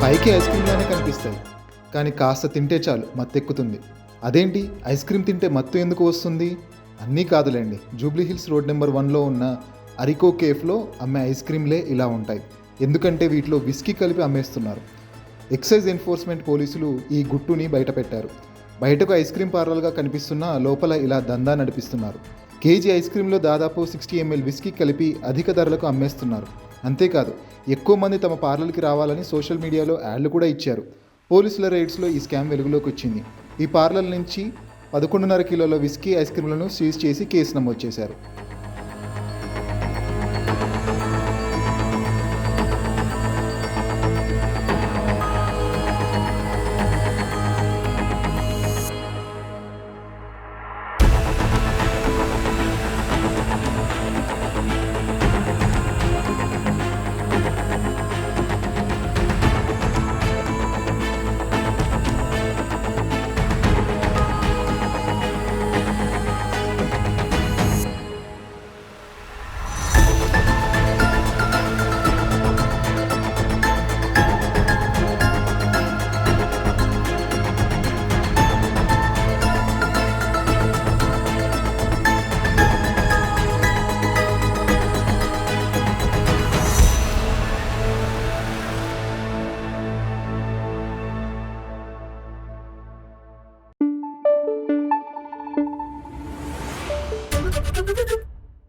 పైకి ఐస్ క్రీమ్లానే కనిపిస్తాయి, కానీ కాస్త తింటే చాలు మత్తెక్కుతుంది. అదేంటి, ఐస్ క్రీమ్ తింటే మత్తు ఎందుకు వస్తుంది? అన్నీ కాదులేండి. జూబ్లీ హిల్స్ రోడ్ నెంబర్ 1లో ఉన్న అరికో కేఫ్లో అమ్మే ఐస్ క్రీమ్లే ఇలా ఉంటాయి. ఎందుకంటే వీటిలో విస్కీ కలిపి అమ్మేస్తున్నారు. ఎక్సైజ్ ఎన్ఫోర్స్మెంట్ పోలీసులు ఈ గుట్టుని బయటపెట్టారు. బయటకు ఐస్ క్రీమ్ పార్లర్గా కనిపిస్తున్నా లోపల ఇలా దందా నడిపిస్తున్నారు. కేజీ ఐస్ క్రీమ్లో దాదాపు 60 ml విస్కీ కలిపి అధిక ధరలకు అమ్మేస్తున్నారు. అంతేకాదు, ఎక్కువ మంది తమ పార్లర్కి రావాలని సోషల్ మీడియాలో యాడ్లు కూడా ఇచ్చారు. పోలీసుల రైడ్స్లో ఈ స్కామ్ వెలుగులోకి వచ్చింది. ఈ పార్లర్ నుంచి 11.5 కిలోల విస్కీ ఐస్ క్రీమ్లను సీజ్ చేసి కేసు నమోదు చేశారు.